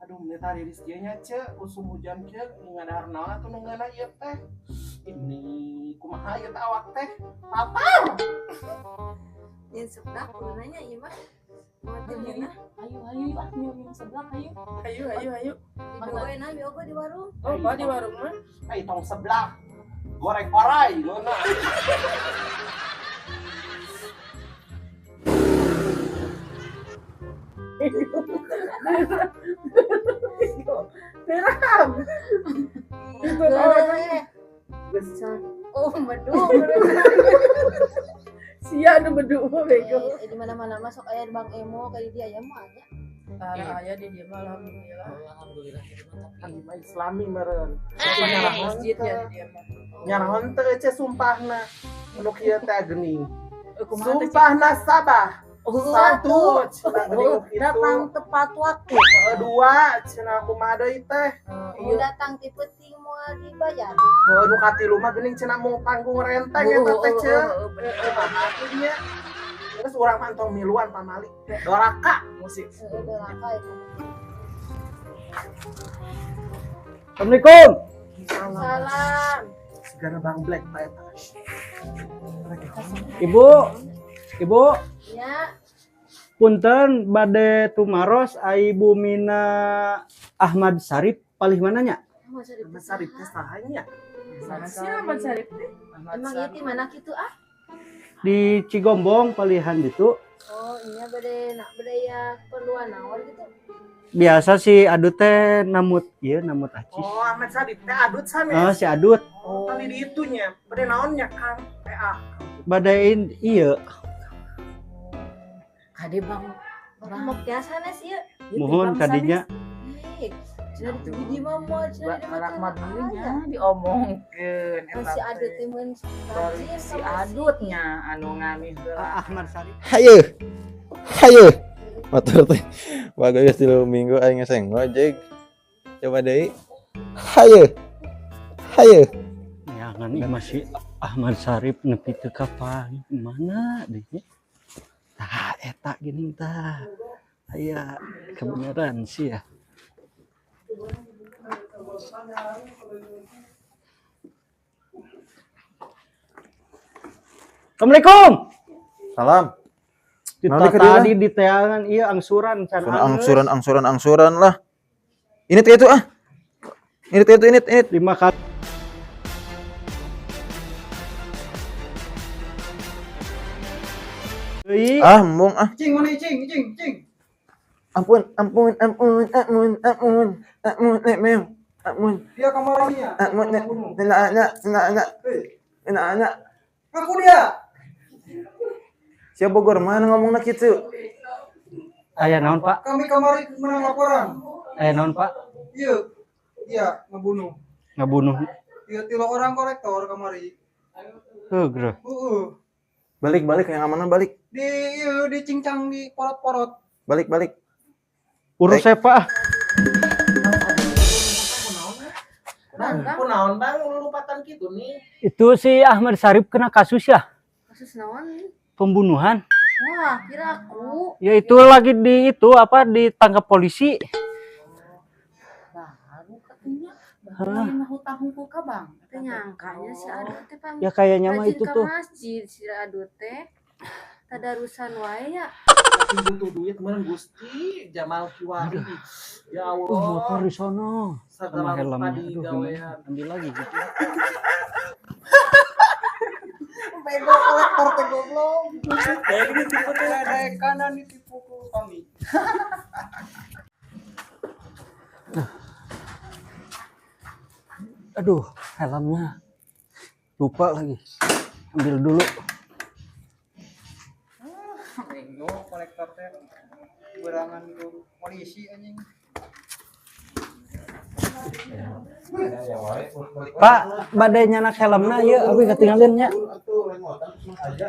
Aduh, ini tadi rizkinya ce, usum hujan ce, ngadahar naon atuh nu ngeuna ieu teh. Ini kumaha ieu teh awak teh? Papar. Yang sebelah nanya ieu mah. Ayo ah nyuruh sebelah ayo. Ayo. Dibawain aja ogo di warung. Oh, Pak di warung mah. Tong sebelah. Goreng orai ngeuna. Terang. Itu orang Besar. Oh, bedu. sia nu bedu mah bego. Di mana-mana masuk aya Bang Emo kayak dia ya mah aya. Aya di dia mah alhamdulillah. Alhamdulillah Kan mah islami meureun. Nyarah masjid ya di dia mah. Nyarahan teh ce sumpahna. Anu kieu teh geuning. Kumaha teh? Sumpahna sabah. Satu, cenah geuning kitu. Datang tepat waktu. Dua, cenah kumaha deui teh. Mau datang ti peuting moal dibayar. Nu katilu mah geuning cenah mau panggung renteng eta teh ce. Artinya terus urang mah tong miluan pamali. Doraka musik. Udah laka itu. Assalamualaikum. Salam. Segala Bang Black ta eta. Ibu, Ya, punten bade tumaros Ibu Mina Ahmad Sarip palih mananya? masa Mas Sarip teh sahanya. Siapa Sarip teh? emang ieu ti mana kitu ah? Di Cigombong palihan gitu. Oh, iya bade nak bade ya perluan naon gitu. Biasa si Adut teh namut acis. Oh, Ahmad Sarip teh adut sanes. Si Adut Oh, tadi di itunya. Bade naonnya Kang? PA. badain iya. Kade Bang. Mau biasa sih ya. Mohon kadinya Cenah di mah moal cenah di Balak mah mah dulunya diomongkeun eta. masih ada teh. temen Dari si adutnya anu ngamis heula. Ahmad Sarip. Hayu motor teh bagus 3 minggu aing ngeseng ngojek coba deui hayu Jangan ini masih Ahmad Sarip nepi teu kapan mana deh. Tah eta gini tah. Aya kebenaran sih ya. Assalamualaikum. salam Kita Nali ke dia tadi di teangan iya angsuran can angsuran lah ini teh itu ini 5 kali. embung Cing mana cing. ampun Dia kamarnya. enak Aku dia. siapa Bogor mana ngomongna kitu Aya naon Pak? Kami kamari menang laporan. Aya naon Pak? Iya, ngebunuh. Ngabunuh. Iya, 3 orang korektor kamari. Geus. balik yang amanah balik Di cincang di porot-porot. balik Urus saya Pak. Kunaon Bang lupatan kitu nih. Itu si Ahmad Sarip kena kasus ya? kasus naon nih? Pembunuhan. Wah, kira aku Ya itu lagi ditangkap polisi. Baru katanya. Baru mah hutang hukum ka Bang. teh nyangkanya si Adut teh pang Ya kayaknya mah rajin itu ka tuh. masjid si Adut teh tadarusan wae ya. Tapi butuh duit kemarin Gusti Jamal Kiwari. Ya Motor Allah. di sono. Sama Segala helmnya. rupa di Aduh, gawean. gimana? Ambil lagi gitu. Bego kolektor teh goblok. Kayak ditipu teh ada kanan ditipu ku kami. Aduh, helmnya. Lupa lagi. Ambil dulu. Bego kolektor teh berangan ku polisi anjing. Pak, badai nyanak helmnya ya, aku ketinggalinnya. Atuh lain motor aja